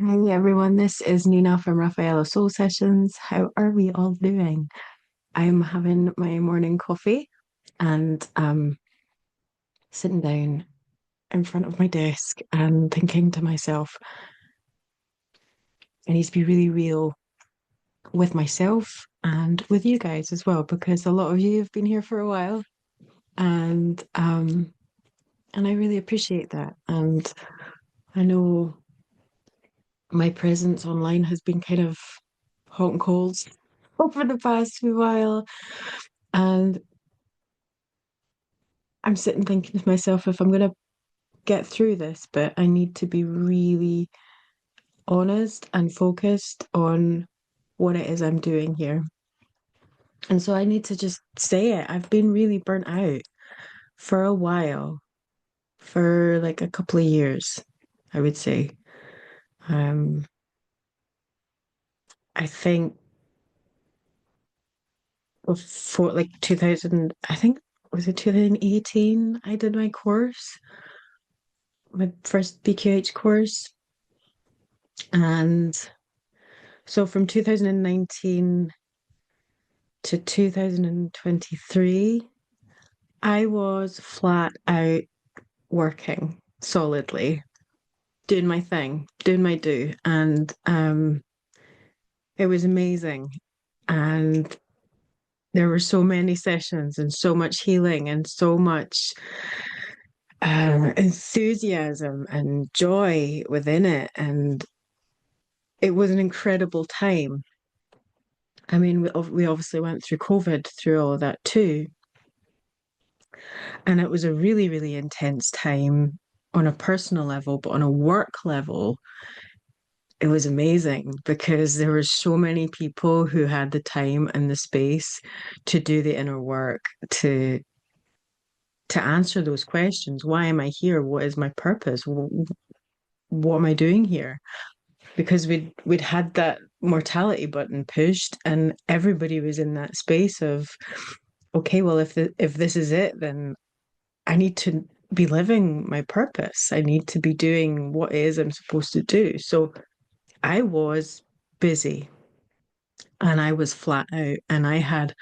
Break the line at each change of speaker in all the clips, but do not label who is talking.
Hi everyone, this is Nina from Raffaello Soul Sessions. How are we all doing? I'm having my morning coffee and sitting down in front of my desk and thinking to myself, I need to be really real with myself and with you guys as well, because a lot of you have been here for a while and I really appreciate that. And I know my presence online has been kind of hot and cold over the past few while. And I'm sitting thinking to myself, if I'm going to get through this, but I need to be really honest and focused on what it is I'm doing here. And so I need to just say it. I've been really burnt out for a while, for like a couple of years, I would say. Um, I think before like 2000, I think was it 2018, I did my course, my first BQH course. And so from 2019 to 2023, I was flat out working solidly, doing my thing, doing my do. And it was amazing. And there were so many sessions and so much healing and so much enthusiasm and joy within it. And it was an incredible time. I mean, we obviously went through COVID through all of that too. And it was a really, really intense time on a personal level, but on a work level, it was amazing because there were so many people who had the time and the space to do the inner work, to answer those questions. Why am I here? What is my purpose? What am I doing here? Because we'd had that mortality button pushed, and everybody was in that space of, okay, well, if this is it, then I need to be living my purpose. I need to be doing what it is I'm supposed to do. So I was busy and I was flat out and I had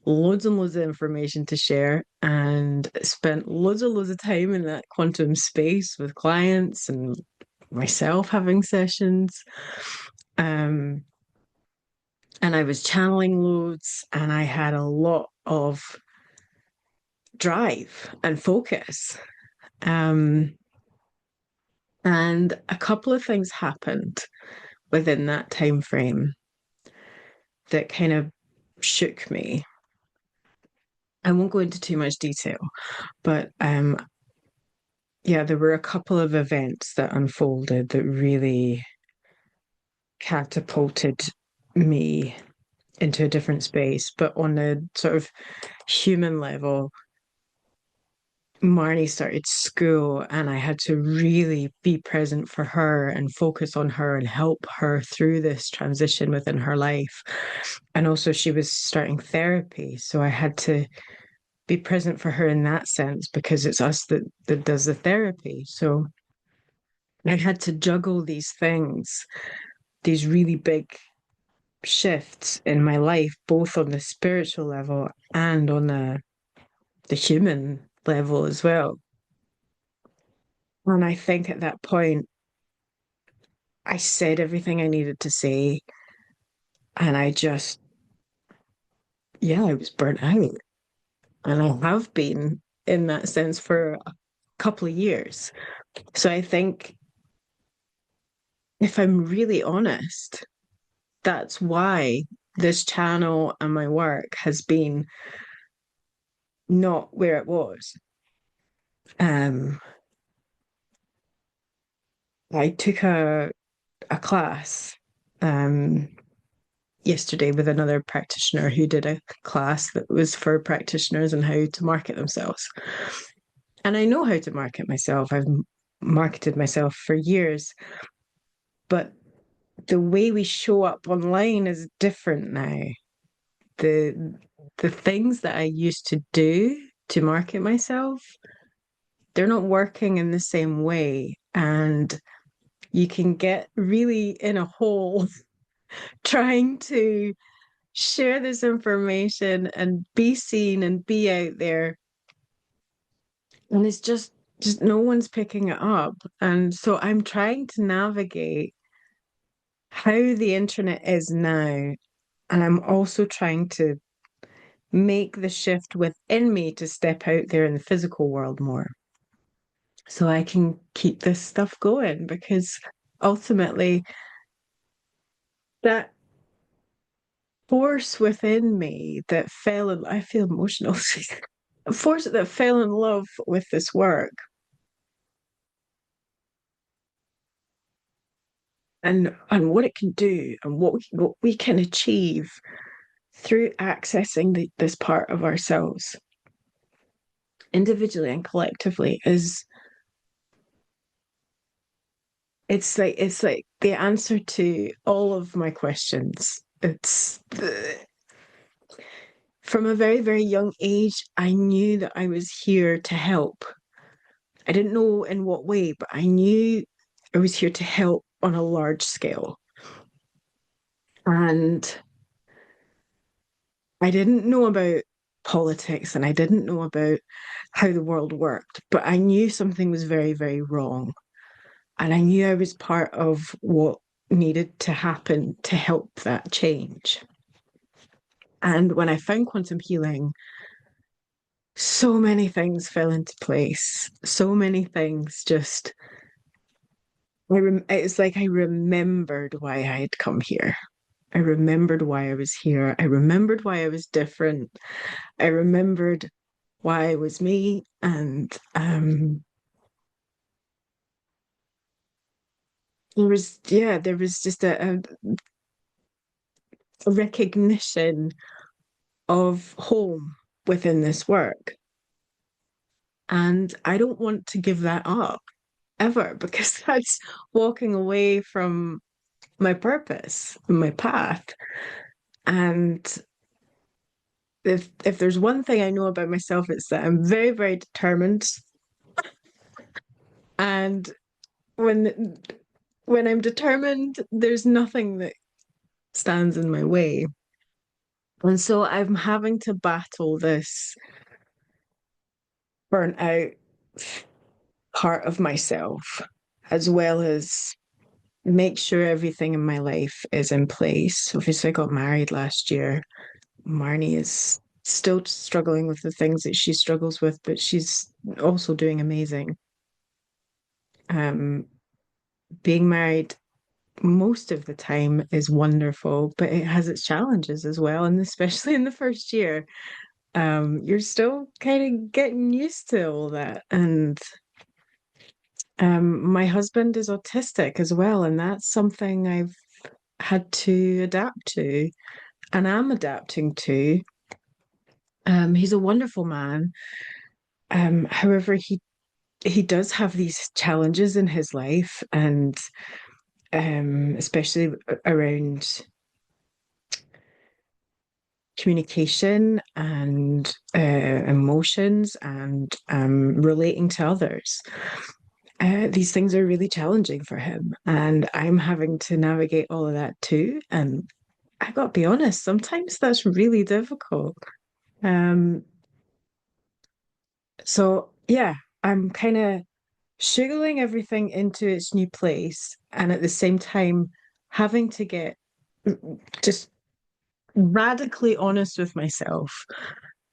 loads and loads of information to share and spent loads of time in that quantum space with clients and myself having sessions. Um, and I was channeling loads and I had a lot of drive and focus. Um, And a couple of things happened within that time frame that kind of shook me. I won't go into too much detail, but yeah, there were a couple of events that unfolded that really catapulted me into a different space. But on a sort of human level, Marnie started school and I had to really be present for her and focus on her and help her through this transition within her life. And also, she was starting therapy. So I had to be present for her in that sense because it's us that does the therapy. So I had to juggle these things, these really big shifts in my life, both on the spiritual level and on the human level as well. And I think at that point, I said everything I needed to say. And I just, yeah, I was burnt out. And I have been in that sense for a couple of years. So I think if I'm really honest, that's why this channel and my work has been not where it was. Um, I took a class um, yesterday with another practitioner who did a class that was for practitioners and how to market themselves. And I know how to market myself. I've marketed myself for years, but the way we show up online is different now. The the things that I used to do to market myself, they're not working in the same way. And you can get really in a hole trying to share this information and be seen and be out there. And it's just no one's picking it up. And so I'm trying to navigate how the internet is now. And I'm also trying to make the shift within me to step out there in the physical world more so I can keep this stuff going because ultimately that force within me that fell in, I feel emotional, a force that fell in love with this work and what it can do and what we can achieve through accessing this part of ourselves individually and collectively is it's like the answer to all of my questions. From a very, very young age, I knew that I was here to help. I didn't know in what way, but I knew I was here to help on a large scale. And I didn't know about politics and I didn't know about how the world worked, but I knew something was very, very wrong. And I knew I was part of what needed to happen to help that change. And when I found quantum healing, so many things fell into place. So many things just, it's like I remembered why I had come here. I remembered why I was here. I remembered why I was different. I remembered why I was me. And there was just a recognition of home within this work. And I don't want to give that up ever because that's walking away from my purpose, my path. And if there's one thing I know about myself, it's that I'm very, very determined. And when when I'm determined, there's nothing that stands in my way. And so I'm having to battle this burnt out part of myself, as well as make sure everything in my life is in place. Obviously, I got married last year. Marnie is still struggling with the things that she struggles with, but she's also doing amazing. Um, Being married most of the time is wonderful, but it has its challenges as well. And especially in the first year, you're still kind of getting used to all that. And my husband is autistic as well, and that's something I've had to adapt to and am adapting to. He's a wonderful man. However, he does have these challenges in his life, and especially around communication and emotions and relating to others. These things are really challenging for him, and I'm having to navigate all of that too. And I got to be honest, sometimes that's really difficult. Um, so yeah, I'm kind of sugaring everything into its new place, and at the same time having to get just radically honest with myself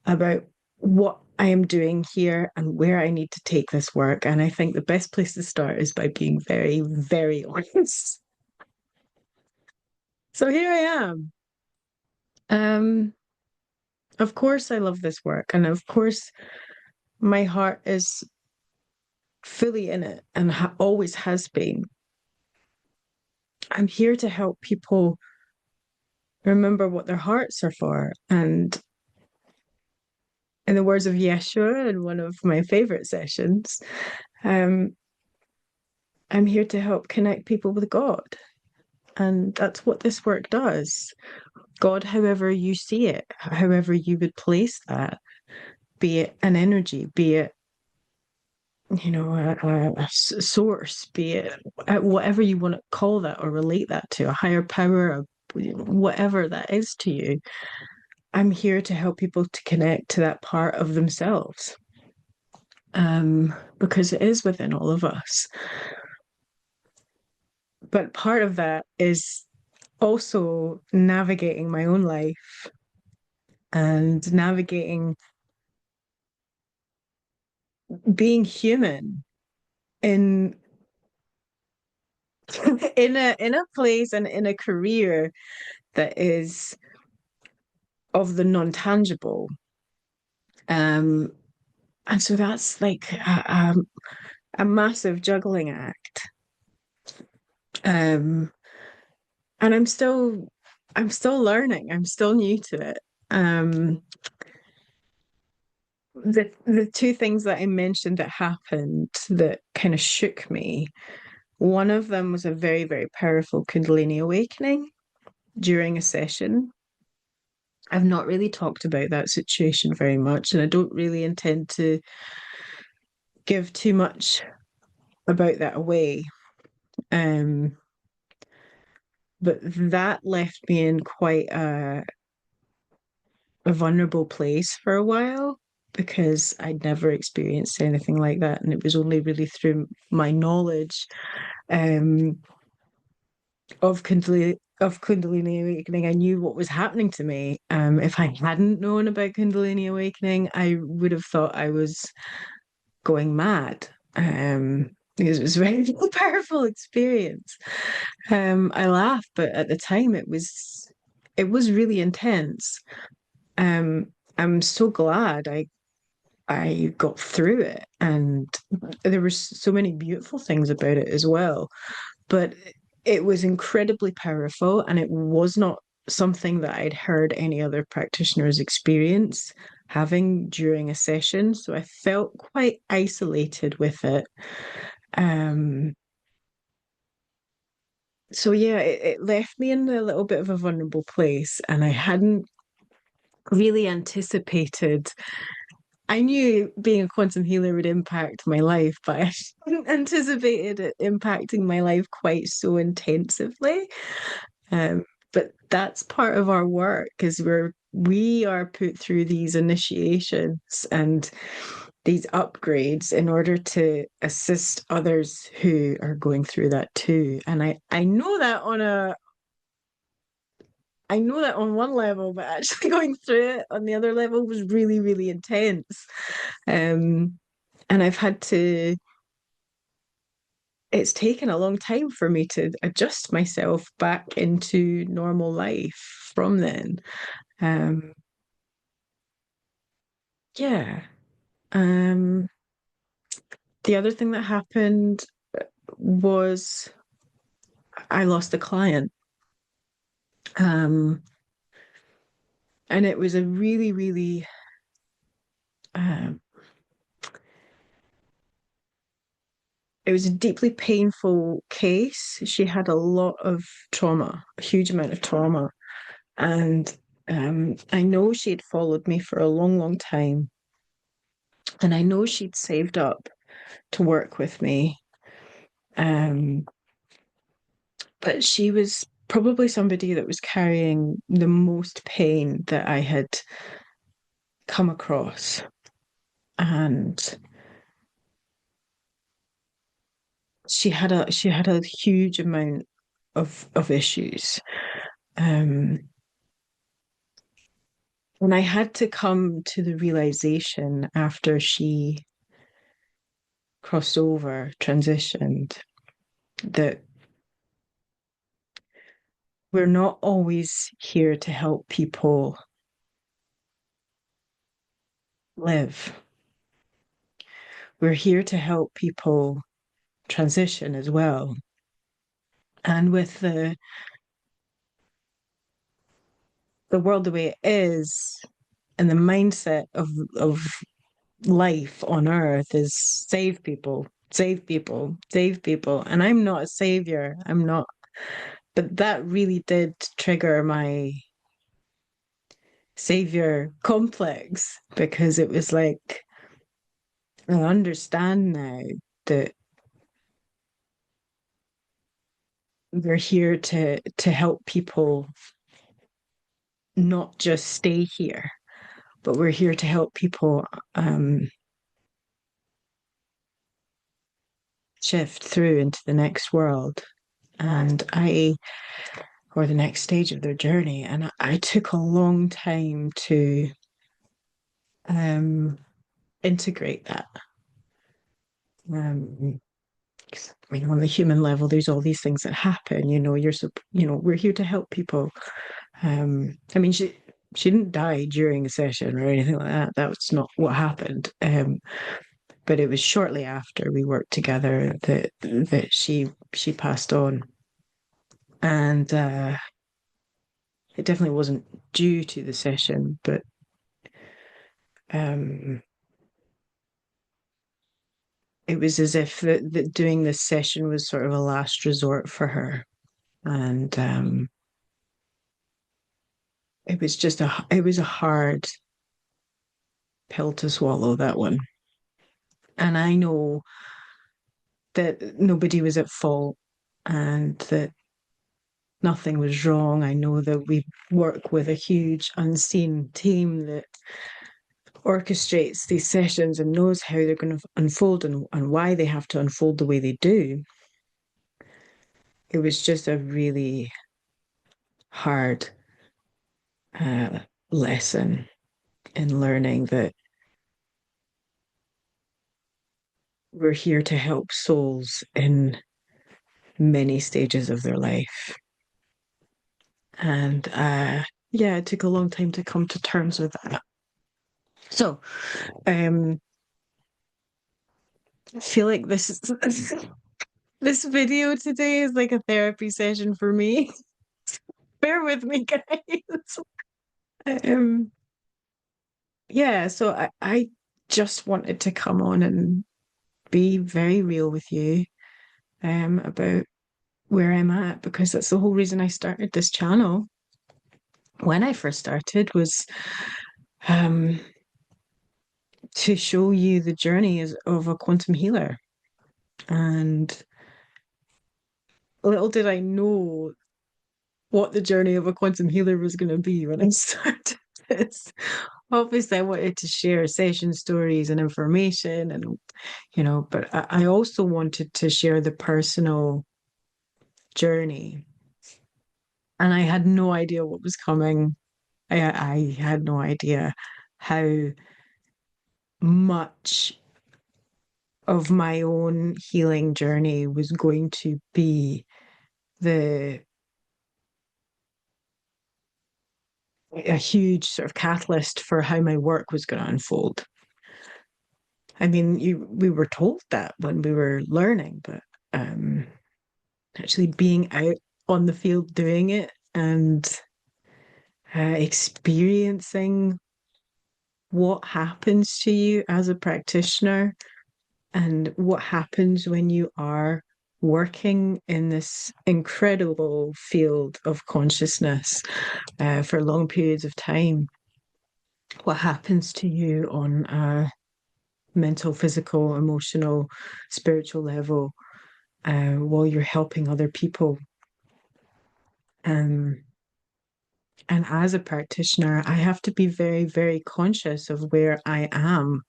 about what I am doing here and where I need to take this work. And I think the best place to start is by being very, very honest. So here I am. Um, of course, I love this work, and of course, my heart is fully in it and always has been. I'm here to help people remember what their hearts are for. And in the words of Yeshua in one of my favorite sessions, um, I'm here to help connect people with God. And that's what this work does. God, however you see it, however you would place that, be it an energy, be it source, be it whatever you want to call that or relate that to, a higher power, whatever that is to you. I'm here to help people to connect to that part of themselves, because it is within all of us. But part of that is also navigating my own life and navigating being human in in a place and in a career that is of the non-tangible. Um, and so that's like a massive juggling act. Um, and I'm still learning. I'm still new to it. Um, the two things that I mentioned that happened that kind of shook me. One of them was a very, very powerful Kundalini awakening during a session. I've not really talked about that situation very much, and I don't really intend to give too much about that away. Um, but that left me in quite a vulnerable place for a while because I'd never experienced anything like that. And it was only really through my knowledge um, of Kundalini awakening, I knew what was happening to me. If I hadn't known about Kundalini awakening, I would have thought I was going mad. Because it was a very powerful experience. I laugh, but at the time it was really intense. Um, I'm so glad I got through it, and there were so many beautiful things about it as well. But it was incredibly powerful, and it was not something that I'd heard any other practitioners experience having during a session. So I felt quite isolated with it. Um, so yeah, it left me in a little bit of a vulnerable place, and I hadn't really anticipated. I knew being a quantum healer would impact my life, but I hadn't anticipated it impacting my life quite so intensively. Um, but that's part of our work, is we are put through these initiations and these upgrades in order to assist others who are going through that too. And I know that on one level, but actually going through it on the other level was really, really intense. Um, and it's taken a long time for me to adjust myself back into normal life from then. Um, yeah. Um, the other thing that happened was I lost a client. Um, and it was a really, really um, it was a deeply painful case. She had a lot of trauma, a huge amount of trauma. And I know she'd followed me for a long, long time. And I know she'd saved up to work with me. Um, but she was probably somebody that was carrying the most pain that I had come across. And she had a huge amount of issues. Um, and I had to come to the realization after she crossed over, transitioned, that we're not always here to help people live. We're here to help people transition as well. And with the world the way it is, and the mindset of life on earth is save people, save people, save people. And I'm not a savior. I'm not, but that really did trigger my savior complex, because it was like I understand now that we're here to help people not just stay here, but we're here to help people shift through into the next world. And or the next stage of their journey. And I took a long time to um, integrate that. Um, 'Cause, I mean, on the human level, there's all these things that happen. We're here to help people. I mean, she didn't die during a session or anything like that. That was not what happened. But it was shortly after we worked together that she passed on, and it definitely wasn't due to the session, but um, it was as if that doing this session was sort of a last resort for her, and it was a hard pill to swallow, that one. And I know that nobody was at fault and that nothing was wrong. I know that we work with a huge unseen team that orchestrates these sessions and knows how they're going to unfold and why they have to unfold the way they do. It was just a really hard uh, lesson in learning that we're here to help souls in many stages of their life. And yeah, it took a long time to come to terms with that. So um, I feel like this video today is like a therapy session for me. Bear with me, guys. Um, yeah, so I just wanted to come on and be very real with you about where I'm at, because that's the whole reason I started this channel. When I first started was um, to show you the journey of a quantum healer. And little did I know what the journey of a quantum healer was going to be when I started this. Obviously, I wanted to share session stories and information, and but I also wanted to share the personal journey. And I had no idea what was coming. I had no idea how much of my own healing journey was going to be the a huge sort of catalyst for how my work was going to unfold. I mean, we were told that when we were learning, but um, actually being out on the field doing it and experiencing what happens to you as a practitioner and what happens when you are working in this incredible field of consciousness for long periods of time. What happens to you on a mental, physical, emotional, spiritual level while you're helping other people. Um, and as a practitioner, I have to be very, very conscious of where I am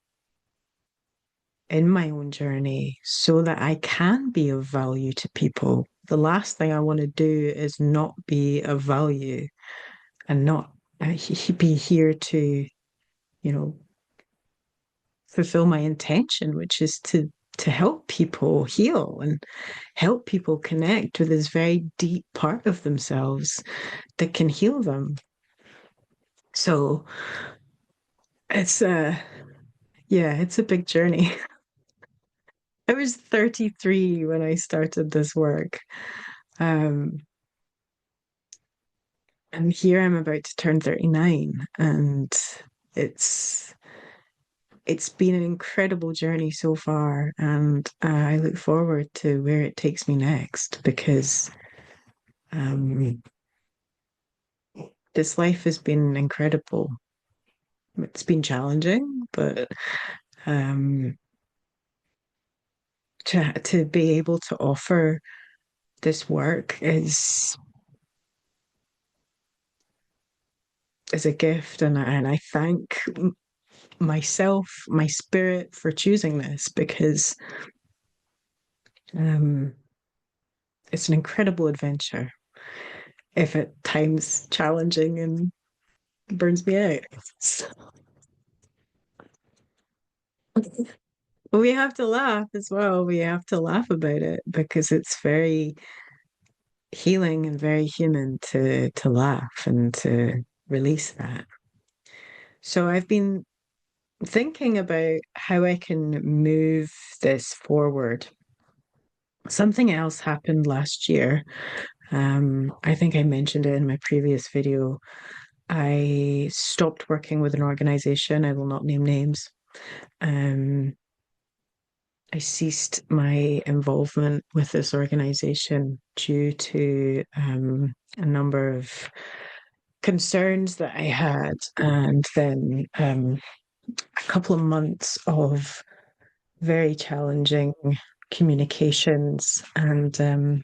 in my own journey so that I can be of value to people. The last thing I want to do is not be of value and not be here to, you know, fulfill my intention, which is to help people heal and help people connect with this very deep part of themselves that can heal them. So it's yeah, it's a big journey. I was 33 when I started this work. Um, and here I'm about to turn 39, and it's it's been an incredible journey so far, and I look forward to where it takes me next, because um, this life has been incredible. It's been challenging, but um, to be able to offer this work is a gift, and I thank myself, my spirit for choosing this because um, it's an incredible adventure. If at times challenging and burns me out. So we have to laugh as well. We have to laugh about it because it's very healing and very human to laugh and to release that. So I've been thinking about how I can move this forward. Something else happened last year. I think I mentioned it in my previous video. I stopped working with an organization. I will not name names. Um, I ceased my involvement with this organization due to a number of concerns that I had, and then a couple of months of very challenging communications. And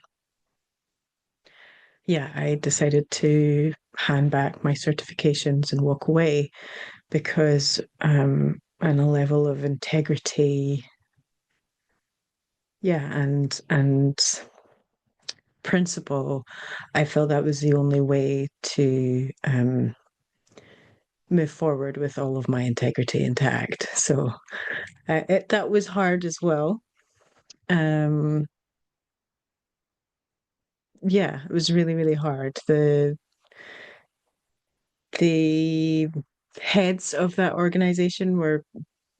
yeah, I decided to hand back my certifications and walk away because, on a level of integrity, yeah, and principle, I felt that was the only way to move forward with all of my integrity intact. So that was hard as well. Um, yeah, it was really, really hard. The heads of that organization were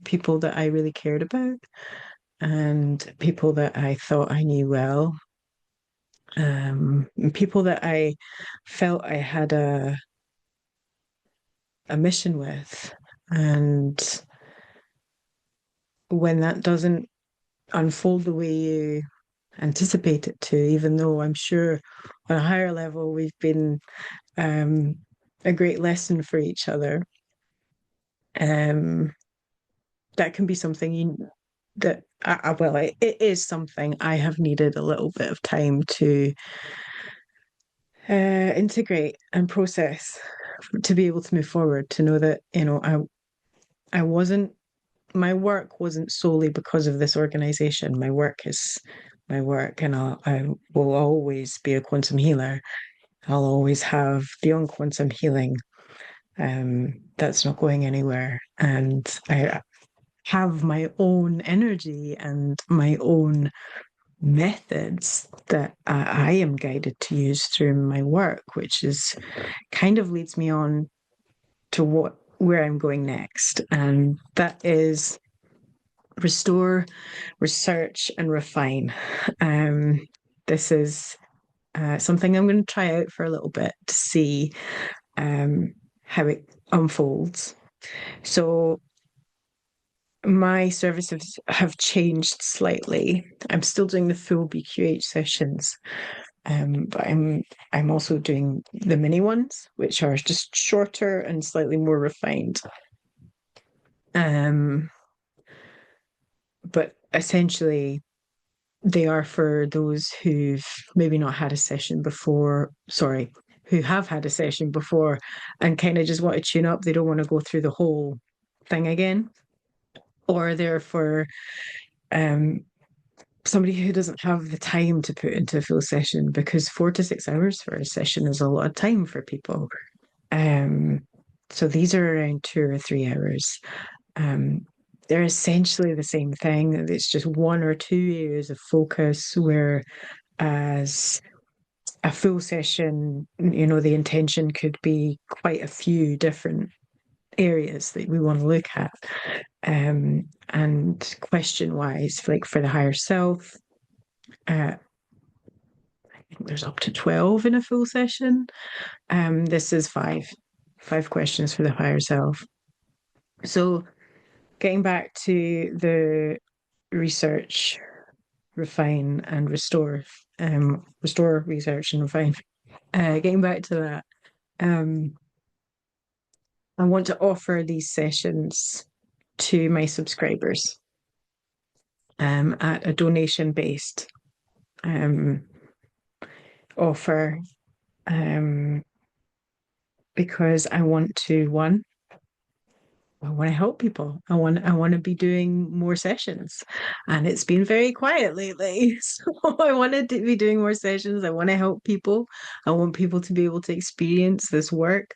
people that I really cared about and people that I thought I knew well. And people that I felt I had a mission with. And when that doesn't unfold the way you anticipate it to, even though I'm sure on a higher level we've been um, a great lesson for each other, um, that can be something that well, it is something I have needed a little bit of time to integrate and process to be able to move forward, to know that, I wasn't, my work wasn't solely because of this organization. My work is my work, and I will always be a quantum healer. I'll always have beyond quantum healing. That's not going anywhere. And I have my own energy and my own methods that I am guided to use through my work, which is kind of leads me on to where I'm going next. And that is restore, research, and refine. Um, this is something I'm going to try out for a little bit to see how it unfolds. So my services have changed slightly. I'm still doing the full BQH sessions, but I'm also doing the mini ones, which are just shorter and slightly more refined. Um, but essentially, they are for those who've maybe not had a session before, sorry, who have had a session before and kind of just want to tune up. They don't want to go through the whole thing again. Or they're for um, somebody who doesn't have the time to put into a full session, because 4 to 6 hours for a session is a lot of time for people. Um, so these are around 2 or 3 hours. Um, they're essentially the same thing. It's just 1 or 2 areas of focus, where as a full session, the intention could be quite a few different areas that we want to look at. And question wise, like for the higher self, I think there's up to 12 in a full session. This is five questions for the higher self. So getting back to the research, refine, and restore, restore, research, and refine. Getting back to that, um, I want to offer these sessions to my subscribers. at a donation-based um, offer, um, because I want to, one, I want to help people. I want to be doing more sessions. And it's been very quiet lately. So I wanted to be doing more sessions. I want to help people. I want people to be able to experience this work.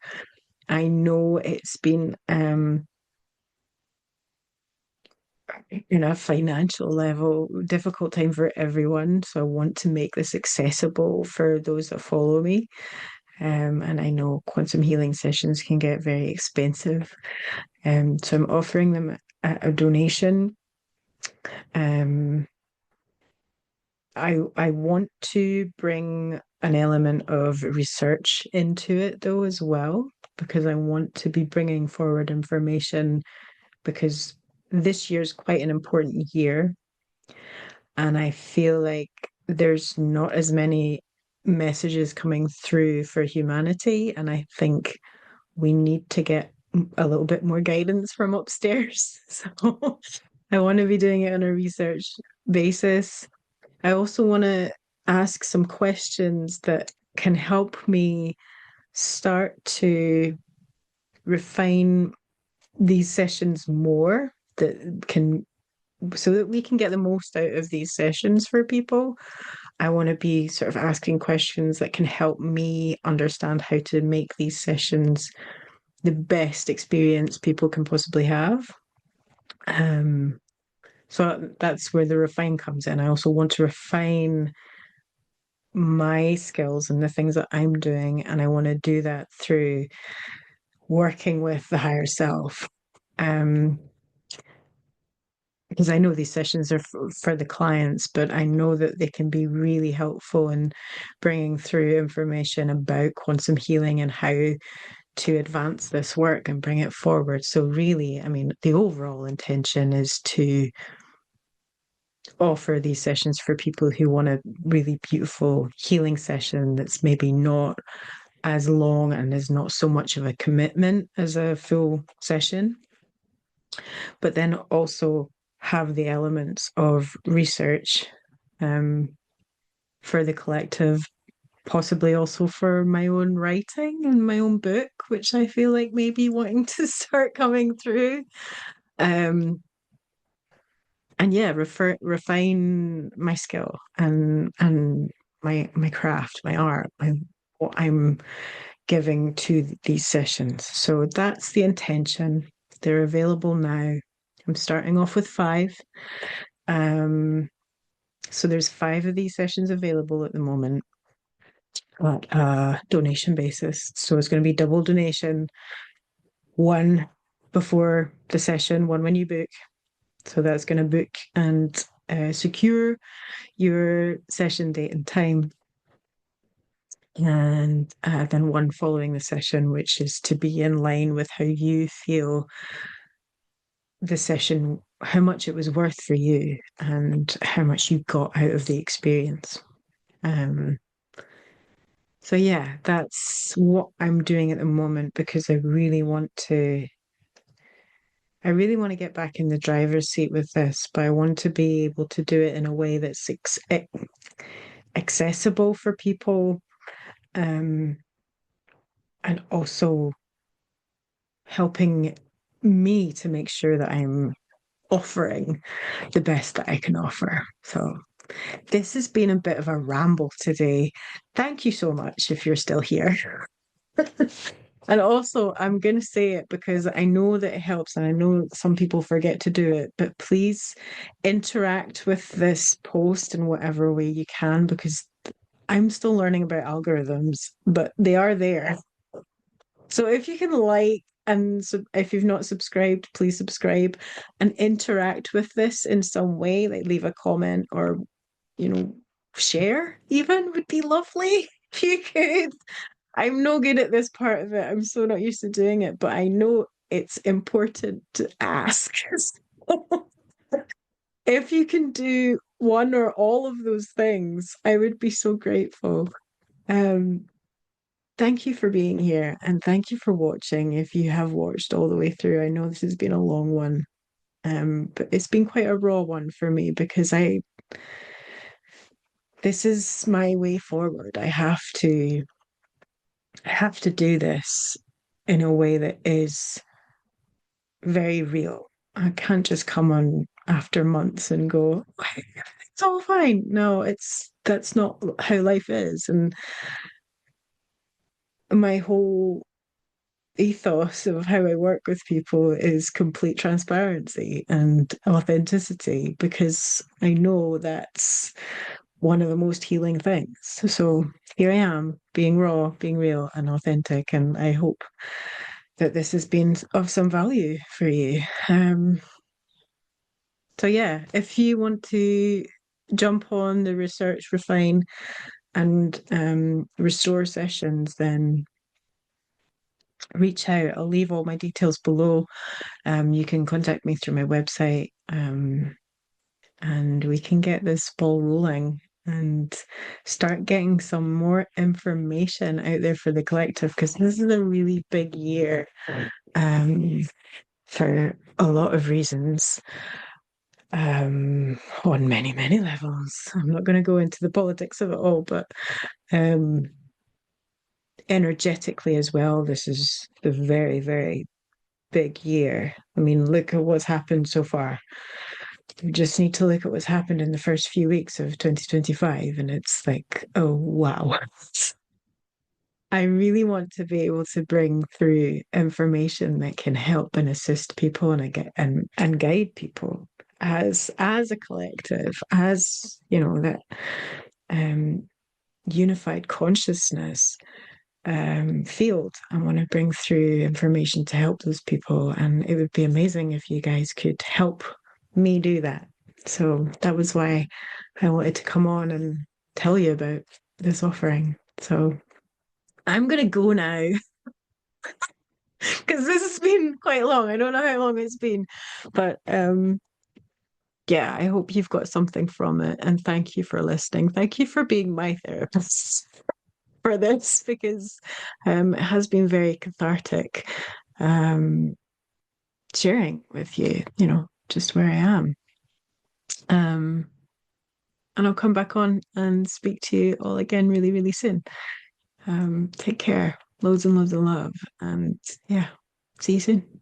I know it's been in a financial level, difficult time for everyone. So I want to make this accessible for those that follow me. And I know quantum healing sessions can get very expensive. So I'm offering them a donation. Um, I want to bring an element of research into it though as well, because I want to be bringing forward information because this year is quite an important year. And I feel like there's not as many messages coming through for humanity. And I think we need to get a little bit more guidance from upstairs. So I want to be doing it on a research basis. I also want to ask some questions that can help me start to refine these sessions more, that can so that we can get the most out of these sessions for people. I want to be sort of asking questions that can help me understand how to make these sessions the best experience people can possibly have. Um, so that's where the refine comes in. I also want to refine my skills and the things that I'm doing, and I want to do that through working with the higher self. Um, because I know these sessions are for the clients, but I know that they can be really helpful in bringing through information about quantum healing and how to advance this work and bring it forward. So, really, I mean, the overall intention is to offer these sessions for people who want a really beautiful healing session that's maybe not as long and is not so much of a commitment as a full session, but then also have the elements of research um, for the collective, possibly also for my own writing and my own book, which I feel like maybe wanting to start coming through. Um, and yeah, refine my skill and my craft, my art, what I'm giving to these sessions. So that's the intention. They're available now. I'm starting off with five. Um, so there's five of these sessions available at the moment at a donation basis. So it's going to be double donation, one before the session, one when you book. So that's going to book and secure your session date and time. And then one following the session, which is to be in line with how you feel the session, how much it was worth for you, and how much you got out of the experience. Um, so yeah, that's what I'm doing at the moment because I really want to get back in the driver's seat with this, but I want to be able to do it in a way that's accessible for people, um, and also helping me to make sure that I'm offering the best that I can offer. So this has been a bit of a ramble today. Thank you so much if you're still here. And also, I'm going to say it because I know that it helps, and I know some people forget to do it, but please interact with this post in whatever way you can because I'm still learning about algorithms, but they are there. So if you can like and if you've not subscribed, please subscribe and interact with this in some way, like leave a comment or, you know, share even would be lovely if you could. I'm no good at this part of it. I'm so not used to doing it, but I know it's important to ask. So if you can do one or all of those things, I would be so grateful. Um, Thank you for being here and thank you for watching if you have watched all the way through. I know this has been a long one. But it's been quite a raw one for me because this is my way forward. I have to do this in a way that is very real. I can't just come on after months and go, it's all fine. No, that's not how life is. And my whole ethos of how I work with people is complete transparency and authenticity because I know that's one of the most healing things. So here I am, being raw, being real and authentic. And I hope that this has been of some value for you. So yeah, if you want to jump on the research, refine, and restore sessions, then reach out. I'll leave all my details below. You can contact me through my website, and we can get this ball rolling and start getting some more information out there for the collective because this is a really big year um, for a lot of reasons. On many, many levels. I'm not going to go into the politics of it all, but um, energetically as well, this is the very, very big year. I mean, look at what's happened so far. We just need to look at what's happened in the first few weeks of 2025, and it's like, oh, wow. I really want to be able to bring through information that can help and assist people and guide people as a collective, as you know, that um unified consciousness field. I want to bring through information to help those people, and it would be amazing if you guys could help me do that. So that was why I wanted to come on and tell you about this offering. So I'm gonna go now because this has been quite long. I don't know how long it's been, but yeah, I hope you've got something from it. And thank you for listening. Thank you for being my therapist for this because it has been very cathartic sharing with you, just where I am. Um, and I'll come back on and speak to you all again really, really soon. Take care. Loads and loads of love. And yeah, see you soon.